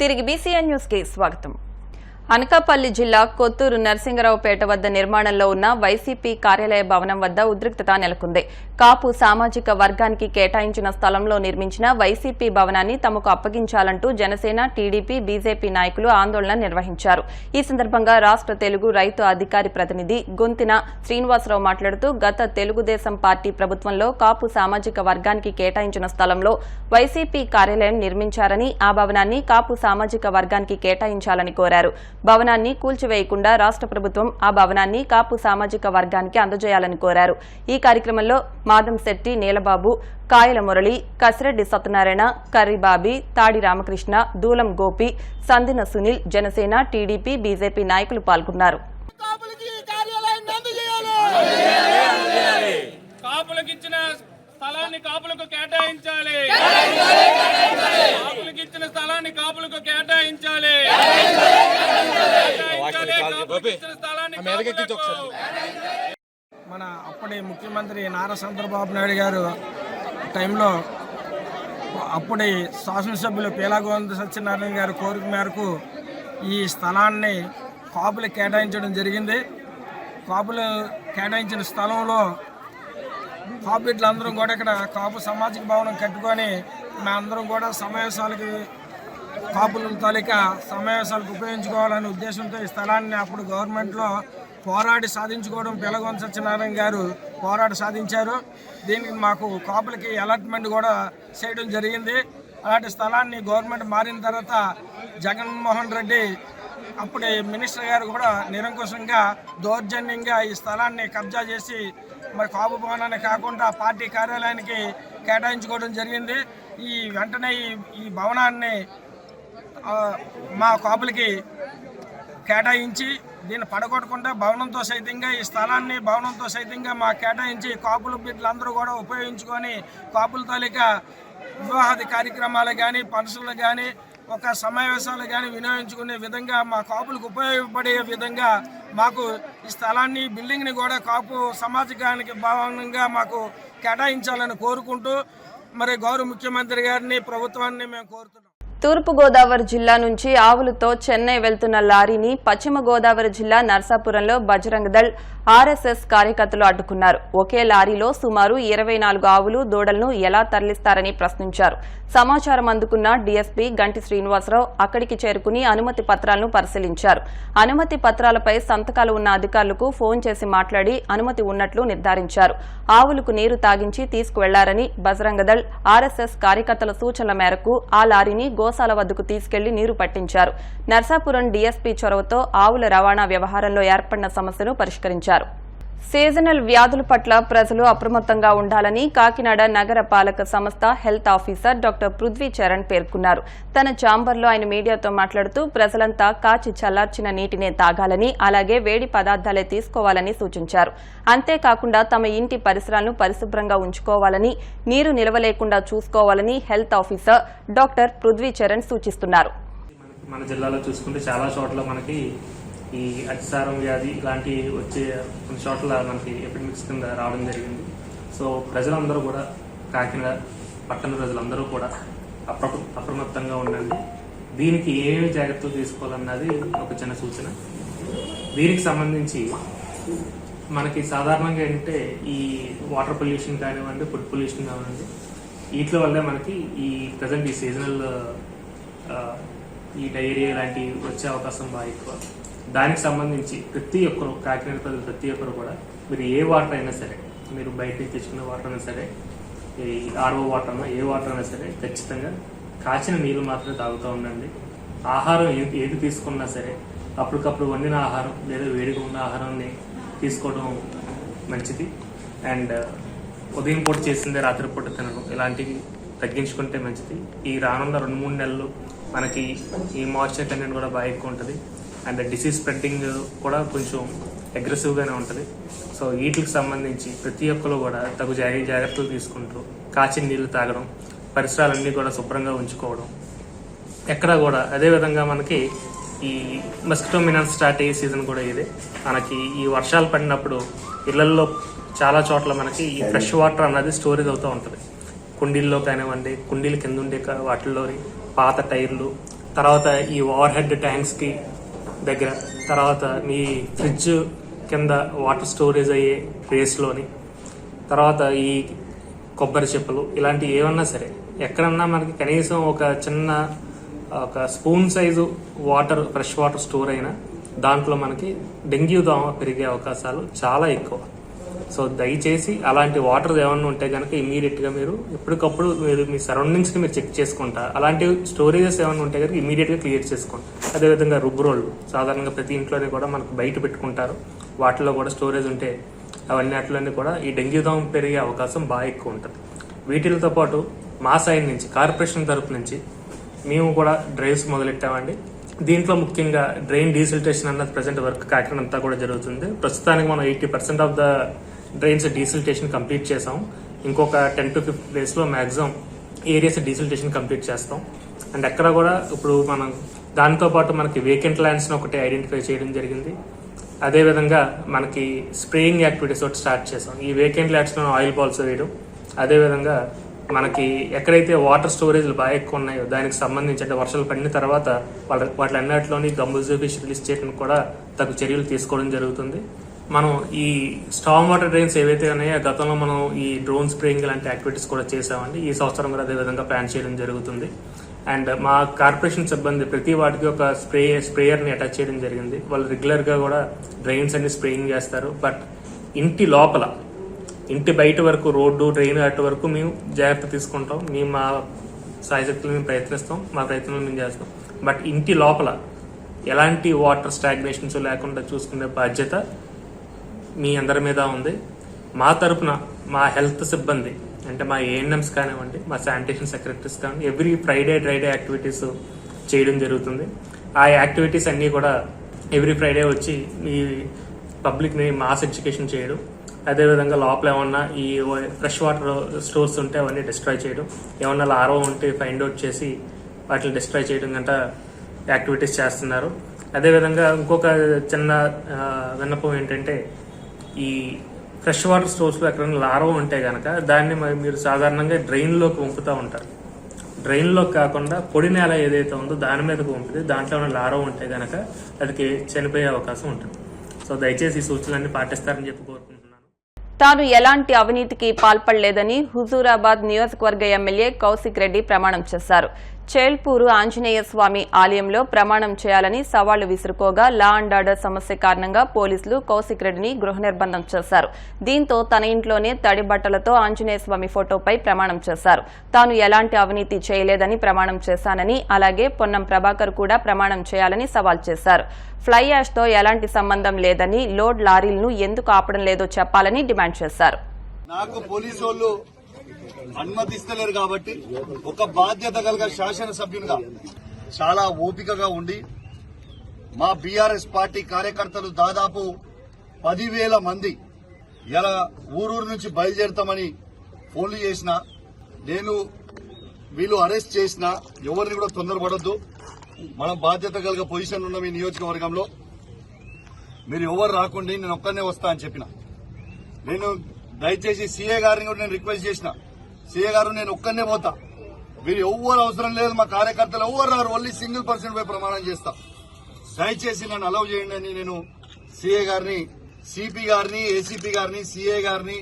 తిరిగి BCN news కి స్వాగతం. అనకాపల్లి జిల్లా కొత్తూరు నరసింగరావుపేట వద్ద నిర్మాణంలో ఉన్న వైసీపీ కార్యాలయ భవనం వద్ద ఉద్రిక్తత నెలకొంది. కాపు సామాజిక వర్గానికి కేటాయించిన స్థలంలో నిర్మించిన వైసీపీ భవనాన్ని తమకు అప్పగించాలంటూ జనసేన, టీడీపీ, బీజేపీ నాయకులు ఆందోళన నిర్వహించారు. ఈ సందర్భంగా రాష్ట్ర తెలుగు రైతు అధికారి ప్రతినిధి గొంతిన శ్రీనివాసరావు మాట్లాడుతూ గత తెలుగుదేశం పార్టీ ప్రభుత్వంలో కాపు సామాజిక వర్గానికి కేటాయించిన స్థలంలో వైసీపీ కార్యాలయం నిర్మించారని, ఆ భవనాన్ని కాపు సామాజిక వర్గానికి కేటాయించాలని కోరారు. భవనాన్ని కూల్చివేయకుండా రాష్ట్ర ప్రభుత్వం ఆ భవనాన్ని కాపు సామాజిక వర్గానికి అందజేయాలని కోరారు. ఈ కార్యక్రమంలో మాదంశెట్టి నీలబాబు, కాయల మురళి, కసిరెడ్డి సత్యనారాయణ, కర్రిబాబి, తాడి రామకృష్ణ, దూలం గోపి, సందిన సునీల్, జనసేన, టీడీపీ, బీజేపీ నాయకులు పాల్గొన్నారు. స్థలాన్ని కాపులకు కేటాయించాలి. కాపులకు ఇచ్చిన స్థలాన్ని కాపులకు కేటాయించాలి. మన అప్పటి ముఖ్యమంత్రి నారా చంద్రబాబు నాయుడు గారు టైంలో అప్పటి శాసనసభ్యులు పీలాగోవింద సత్యనారాయణ గారి కోరిక మేరకు ఈ స్థలాన్ని కాపులు కేటాయించడం జరిగింది. కాపులు కేటాయించిన స్థలంలో కాపు బిడ్డలందరం కూడా ఇక్కడ కాపు సామాజిక భవనం కట్టుకొని మా అందరం కూడా కాపుల తాలూకా సమావేశాలకు ఉపయోగించుకోవాలనే ఉద్దేశంతో ఈ స్థలాన్ని అప్పుడు గవర్నమెంట్లో పోరాడి సాధించుకోవడం పీలాగోవింద సత్యనారాయణ గారు పోరాడి సాధించారు. దీనికి మాకు కాపులకి అలాట్మెంట్ కూడా చేయడం జరిగింది. అలాంటి స్థలాన్ని గవర్నమెంట్ మారిన తర్వాత జగన్మోహన్ రెడ్డి అప్పుడే మినిస్టర్ గారు కూడా నిరంకుశంగా దౌర్జన్యంగా ఈ స్థలాన్ని కబ్జా చేసి మరి కాపు భవనాన్ని కాకుండా పార్టీ కార్యాలయానికి కేటాయించుకోవడం జరిగింది. ఈ వెంటనే ఈ భవనాన్ని మా కాపులకి కేటాయించి దీన్ని పడగొట్టకుండా భవనంతో సైతంగా ఈ స్థలాన్ని భవనంతో సైతంగా మా కేటాయించి కాపుల బిడ్డలందరూ కూడా ఉపయోగించుకొని కాపుల తాలూకా వివాహాది కార్యక్రమాలు కానీ, ఫంక్షన్లు కానీ, ఒక సమావేశాలు కానీ వినియోగించుకునే విధంగా మా కాపులకు ఉపయోగపడే విధంగా మాకు ఈ స్థలాన్ని, బిల్డింగ్ని కూడా కాపు సమాజానికి భాగంగా మాకు కేటాయించాలని కోరుకుంటూ మరి గౌరవ ముఖ్యమంత్రి గారిని, ప్రభుత్వాన్ని మేము కోరుతున్నాం. తూర్పుగోదావరి జిల్లా నుంచి ఆవులతో చెన్నై వెళ్తున్న లారీని పశ్చిమ గోదావరి జిల్లా నర్సాపురంలో బజరంగ దళ్, ఆర్ఎస్ఎస్ కార్యకర్తలు అడ్డుకున్నారు. ఒకే లారీలో సుమారు 24 ఆవులు, దూడలను ఎలా తరలిస్తారని ప్రశ్నించారు. సమాచారం అందుకున్న డీఎస్పీ గంటి శ్రీనివాసరావు అక్కడికి చేరుకుని అనుమతి పత్రాలను పరిశీలించారు. అనుమతి పత్రాలపై సంతకాలు ఉన్న అధికారులకు ఫోన్ చేసి మాట్లాడి అనుమతి ఉన్నట్లు నిర్ధారించారు. ఆవులకు నీరు తాగించి తీసుకువెళ్లారని, బజరంగ దళ్, ఆర్ఎస్ఎస్ కార్యకర్తల సూచనల మేరకు ఆ లారీని గోశాల వద్దకు తీసుకెళ్లి నీరు పట్టించారు. నర్సాపురం డీఎస్పీ చొరవతో ఆవుల రవాణా వ్యవహారంలో ఏర్పడిన సమస్యను పరిష్కరించారు. సీజనల్ వ్యాధుల పట్ల ప్రజలు అప్రమత్తంగా ఉండాలని కాకినాడ నగర పాలక సంస్థ health officer doctor Prithvi Charan పేర్కొన్నారు. తన ఛాంబర్లో ఆయన మీడియాతో మాట్లాడుతూ ప్రజలంతా కాచి చల్లార్చిన నీటినే తాగాలని, అలాగే వేడి పదార్థాలే తీసుకోవాలని సూచించారు. అంతేకాకుండా తమ ఇంటి పరిసరాలను పరిశుభ్రంగా ఉంచుకోవాలని, నీరు నిలవలేకుండా చూసుకోవాలని health officer doctor Prithvi Charan సూచిస్తున్నారు. మన జిల్లాలో చూసుకుంటే చాలా చోట్ల మనకి ఈ అతిసారం వ్యాధి ఇలాంటివి వచ్చే కొన్ని చోట్ల మనకి ఎపిడమిక్స్ కింద రావడం జరిగింది. సో ప్రజలందరూ కూడా, కాకినాడ పట్టణ ప్రజలందరూ కూడా అప్రమత్తంగా ఉండండి. దీనికి ఏమేమి జాగ్రత్తలు తీసుకోవాలన్నది ఒక చిన్న సూచన. దీనికి సంబంధించి మనకి సాధారణంగా ఏంటంటే ఈ వాటర్ పొల్యూషన్ కానివ్వండి, ఫుడ్ పొల్యూషన్ కానివ్వండి, వీటి వల్లే మనకి ఈ ప్రజెంట్ ఈ సీజనల్ ఈ డయేరియా లాంటివి వచ్చే అవకాశం బాగా ఎక్కువ. దానికి సంబంధించి ప్రతి ఒక్కరు, కాకినాడ ప్రజలు ప్రతి ఒక్కరు కూడా, మీరు ఏ వాటర్ అయినా సరే, మీరు బయట నుంచి తెచ్చుకున్న వాటర్ అయినా సరే, ఈ ఆర్ఓ వాటర్ అయినా ఏ వాటర్ అయినా సరే, ఖచ్చితంగా కాచిన నీళ్ళు మాత్రమే తాగుతూ ఉండండి. ఆహారం ఏది తీసుకున్నా సరే అప్పటికప్పుడు వండిన ఆహారం లేదా వేడిగా ఉన్న ఆహారాన్ని తీసుకోవడం మంచిది. అండ్ ఉదయం పూట చేసిందే రాత్రిపూట తినడం, ఇలాంటివి తగ్గించుకుంటే మంచిది. ఈ రానున్న 2-3 నెలలు మనకి ఈ మాయిశ్చర్ కంటెంట్ కూడా బాగా ఎక్కువ ఉంటుంది. అండ్ డిసీజ్ స్ప్రెడ్డింగ్ కూడా కొంచెం అగ్రెసివ్గానే ఉంటుంది. సో వీటికి సంబంధించి ప్రతి ఒక్కరు కూడా తగు జాగ్రత్తలు తీసుకుంటూ కాచిన నీళ్లు తాగడం, పరిసరాలన్నీ కూడా శుభ్రంగా ఉంచుకోవడం, ఎక్కడ కూడా అదేవిధంగా మనకి ఈ మస్కిటో మినరల్ స్టార్ట్ అయ్యే సీజన్ కూడా ఇదే. మనకి ఈ వర్షాలు పడినప్పుడు ఇళ్లల్లో చాలా చోట్ల మనకి ఈ ఫ్రెష్ వాటర్ అన్నది స్టోరేజ్ అవుతూ ఉంటుంది. కుండీల్లో కానివ్వండి, కుండీల కింద ఉండే వాటిల్లో పాత టైర్లు, తర్వాత ఈ ఓవర్ హెడ్ ట్యాంక్స్కి దగ్గర, తర్వాత మీ ఫ్రిడ్జ్ కింద వాటర్ స్టోరేజ్ అయ్యే ప్లేస్లోని, తర్వాత ఈ కొబ్బరి చెప్పులు ఇలాంటివి ఏమన్నా సరే ఎక్కడన్నా మనకి కనీసం ఒక చిన్న ఒక spoon size water, fresh water store అయినా దాంట్లో మనకి డెంగ్యూ దోమ పెరిగే అవకాశాలు చాలా ఎక్కువ. సో దయచేసి అలాంటి వాటర్ ఏమన్నా ఉంటే కనుక ఇమీడియట్గా మీరు ఎప్పటికప్పుడు మీరు మీ సరౌండింగ్స్ని మీరు చెక్ చేసుకుంటా. అలాంటి స్టోరేజెస్ ఏమైనా ఉంటే కనుక ఇమీడియట్గా క్లియర్ చేసుకోండి. అదేవిధంగా రుబ్బురోళ్ళు సాధారణంగా ప్రతి ఇంట్లోనే కూడా మనకు బయట పెట్టుకుంటారు, వాటిలో కూడా స్టోరేజ్ ఉంటే అవన్నిటిలోనే కూడా ఈ డెంగ్యూ దోమ పెరిగే అవకాశం బాగా ఎక్కువ ఉంటుంది. వీటితో పాటు మా సైడ్ నుంచి కార్పొరేషన్ తరపు నుంచి మేము కూడా డ్రైవ్స్ మొదలెట్టామండి. దీంట్లో ముఖ్యంగా డ్రైన్ డీసిల్టేషన్ అన్నది ప్రజెంట్ వర్క్ కాకినాడ అంతా కూడా జరుగుతుంది. ప్రస్తుతానికి మనం 80% of the drains desiltation complete చేసాం. ఇంకొక 10 to 15 డేస్లో మ్యాక్సిమం ఏరియాస్ డీసిల్టేషన్ కంప్లీట్ చేస్తాం. అండ్ ఎక్కడ కూడా ఇప్పుడు మనం దాంతోపాటు మనకి వేకెంట్ ల్యాండ్స్ని ఒకటి ఐడెంటిఫై చేయడం జరిగింది. అదేవిధంగా మనకి స్ప్రేయింగ్ యాక్టివిటీస్ ఒకటి స్టార్ట్ చేసాం. ఈ వేకెంట్ ల్యాండ్స్లో ఆయిల్ బాల్స్ వేయడం, అదేవిధంగా మనకి ఎక్కడైతే వాటర్ స్టోరేజ్లు బాగా ఎక్కువ ఉన్నాయో దానికి సంబంధించి అంటే వర్షాలు పడిన తర్వాత వాటిలన్నిటిలోని గంబుజు ఫిష్ రిలీజ్ చేయడం కూడా తగు చర్యలు తీసుకోవడం జరుగుతుంది. మనం ఈ స్టామ్ వాటర్ డ్రైన్స్ ఏవైతే ఉన్నాయో గతంలో మనం ఈ డ్రోన్ స్ప్రేయింగ్ లాంటి యాక్టివిటీస్ కూడా చేసామండి. ఈ సంవత్సరం కూడా అదేవిధంగా ప్లాన్ చేయడం జరుగుతుంది. అండ్ మా కార్పొరేషన్ సిబ్బంది ప్రతి వాటికి ఒక స్ప్రేయర్ని అటాచ్ చేయడం జరిగింది. వాళ్ళు రెగ్యులర్గా కూడా డ్రైన్స్ అన్ని స్ప్రేయింగ్ చేస్తారు. బట్ ఇంటి లోపల, ఇంటి బయట వరకు, రోడ్డు డ్రైన్ అటు వరకు మేము జాగ్రత్త తీసుకుంటాం. మేము మా సాయశక్తులు మేము ప్రయత్నిస్తాం, మా ప్రయత్నాలు మేము చేస్తాం. బట్ ఇంటి లోపల ఎలాంటి వాటర్ స్టాగ్నేషన్స్ లేకుండా చూసుకునే బాధ్యత మీ అందరి మీద ఉంది. మా తరపున మా హెల్త్ సిబ్బంది అంటే మా ఏఎన్ఎంస్ కానివ్వండి, మా శానిటేషన్ సెక్రటరీస్ కానివ్వండి, ఎవ్రీ ఫ్రైడే యాక్టివిటీస్ చేయడం జరుగుతుంది. ఆ యాక్టివిటీస్ అన్నీ కూడా ఎవ్రీ ఫ్రైడే వచ్చి ఈ పబ్లిక్ని మాస్ ఎడ్యుకేషన్ చేయడం, అదేవిధంగా లోపల ఏమన్నా ఈ ఫ్రెష్ వాటర్ స్టోర్స్ ఉంటే అవన్నీ డిస్ట్రాయ్ చేయడం, ఏమన్నా లారో ఉంటే ఫైండ్ అవుట్ చేసి వాటిని డిస్ట్రాయ్ చేయడం గంట యాక్టివిటీస్ చేస్తున్నారు. అదేవిధంగా ఇంకొక చిన్న విన్నపం ఏంటంటే, ఈ ఫ్రెష్ వాటర్ స్టోర్స్లో ఎక్కడైనా లారో ఉంటే కనుక దాన్ని మీరు సాధారణంగా డ్రైన్లోకి వంపుతూ ఉంటారు. డ్రైన్లోకి కాకుండా పొడి నేల ఏదైతే ఉందో దాని మీదకి వంపితే దాంట్లో ఉన్న లారో ఉంటే కనుక అది చనిపోయే అవకాశం ఉంటుంది. సో దయచేసి ఈ సూచనలన్నీ పాటిస్తారని చెప్పి కోరుకుంటున్నాను. తాను ఎలాంటి అవినీతికి పాల్పడలేదని హుజూరాబాద్ నియోజకవర్గ ఎమ్మెల్యే కౌశిక్ రెడ్డి ప్రమాణం చేశారు. చేల్పూరు ఆంజనేయ స్వామి ఆలయంలో ప్రమాణం చేయాలని సవాళ్లు విసురుకోగా లా అండ్ ఆర్డర్ సమస్య కారణంగా పోలీసులు కౌశిక్ రెడ్డిని గృహ నిర్బంధం చేశారు. దీంతో తన ఇంట్లోనే తడి బట్టలతో ఆంజనేయ స్వామి ఫోటోపై ప్రమాణం చేశారు. తాను ఎలాంటి అవినీతి చేయలేదని ప్రమాణం చేశానని, అలాగే పొన్నం ప్రభాకర్ కూడా ప్రమాణం చేయాలని సవాల్ చేశారు. ఫ్లై యాష్తో ఎలాంటి సంబంధం లేదని, లోడ్ లారీలను ఎందుకు ఆపడం లేదో చెప్పాలని డిమాండ్ చేశారు. నాకు పోలీసు వాళ్ళు అనుమతిస్తలేరు కాబట్టి ఒక బాధ్యత కలిగిన శాసనసభ్యునిగా చాలా ఓపికగా ఉండి మా బీఆర్ఎస్ పార్టీ కార్యకర్తలు దాదాపు 10,000 మంది ఇలా ఊరూరు నుంచి బయలుదేరుతామని ఫోన్లు చేసిన, నేను వీళ్ళు అరెస్ట్ చేసిన ఎవరిని కూడా తొందరపడొద్దు. మనం బాధ్యత కలిగిన పొజిషన్ ఉన్న మీ నియోజకవర్గంలో మీరు ఎవరు రాకుండా నేను ఒక్కనే వస్తా అని చెప్పిన. నేను దయచేసి సీఏ గారిని కూడా నేను రిక్వెస్ట్ చేసిన, సీఏ గారు నేను ఒక్కనే పోతా, మీరు ఎవ్వరు అవసరం లేదు, మా కార్యకర్తలు ఎవ్వరు రారు, ఓన్లీ సింగిల్ పర్సన్ పై ప్రమాణం చేస్తా, దయచేసి నన్ను అలౌ చేయండి అని నేను సీఏ గారిని, సిపి గారిని, ఏసీపీ గారిని, సీఏ గారిని,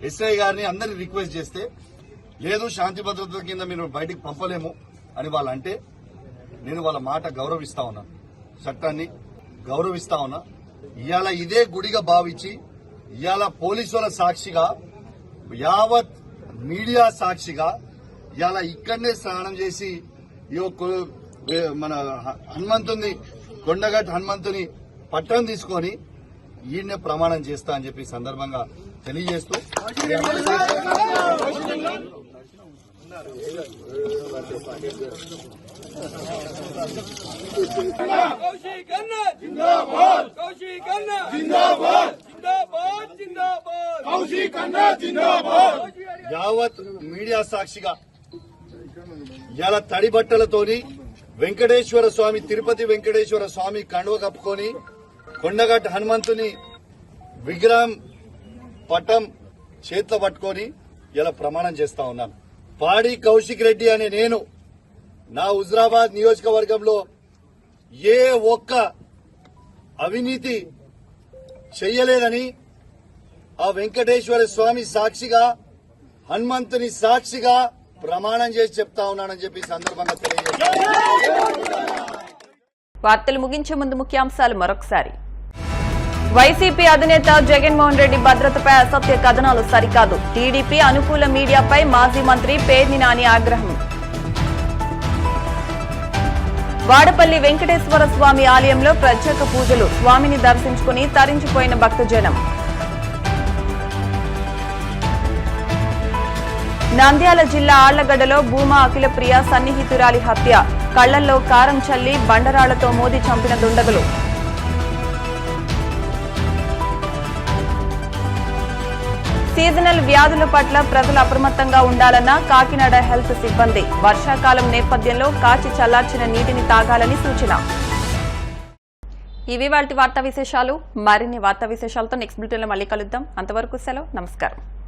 ఎస్ఐ గారిని అందరినీ రిక్వెస్ట్ చేస్తే లేదు శాంతి భద్రతల కింద మీరు బయటికి పంపలేము అని వాళ్ళు అంటే నేను వాళ్ళ మాట గౌరవిస్తా ఉన్నా, చట్టాన్ని గౌరవిస్తా ఉన్నా. ఇవాళ ఇదే గుడిగా భావించి ఇవాళ పోలీసుల సాక్షిగా యావత్ మీడియా సాక్షిగా ఇవాళ ఇక్కడనే స్నానం చేసి మన హనుమంతుని, కొండగట్టు హనుమంతుని పట్టం తీసుకొని ఈయన్నే ప్రమాణం చేస్తా అని చెప్పి సందర్భంగా తెలియజేస్తూ యావత్ మీడియా సాక్షిగా ఇలా తడి బట్టలతోని వెంకటేశ్వర స్వామి, తిరుపతి వెంకటేశ్వర స్వామి కండువ కప్పుకొని కొండగట్టు హనుమంతుని విగ్రహం పటం చేతిలో పట్టుకొని ఇలా ప్రమాణం చేస్తా ఉన్నాను. పాడి కౌశిక్ రెడ్డి అనే నేను నా హుజరాబాద్ నియోజకవర్గంలో ఏ ఒక్క అవినీతి చెయ్యలేదని ఆ వెంకటేశ్వర స్వామి సాక్షిగా హనుమంతుని సాక్షిగా ప్రమాణం చేసి చెప్తా ఉన్నానని చెప్పి సందర్భంగా తెలియజేస్తాను. వార్తలు ముగించే ముందు ముఖ్యాంశాలు మరొకసారి. వైసీపీ అధినేత జగన్మోహన్ రెడ్డి భద్రతపై అసత్య కథనాలు సరికాదు. టీడీపీ అనుకూల మీడియాపై మాజీ మంత్రి పేర్ని నాని ఆగ్రహం. వాడపల్లి వెంకటేశ్వర స్వామి ఆలయంలో ప్రత్యేక పూజలు. స్వామిని దర్శించుకుని తరించిపోయిన భక్తజనం. నంద్యాల జిల్లా ఆళ్లగడ్డలో భూమా అఖిలప్రియ సన్నిహితురాలి హత్య. కళ్లల్లో కారం చల్లి బండరాళ్లతో మోదీ చంపిన దుండగులు. సీజనల్ వ్యాధుల పట్ల ప్రజలు అప్రమత్తంగా ఉండాలన్న కాకినాడ హెల్త్ సిబ్బంది. వర్షాకాలం నేపథ్యంలో కాచి చల్లార్చిన నీటిని తాగాలని సూచన. ఇవి వాటి వార్తా విశేషాలు. మరిన్ని వార్తా విశేషాలతో నెక్స్ట్ బులెటిన్లో మళ్ళీ కలుద్దాం. అంతవరకు సెలవు. నమస్కారం.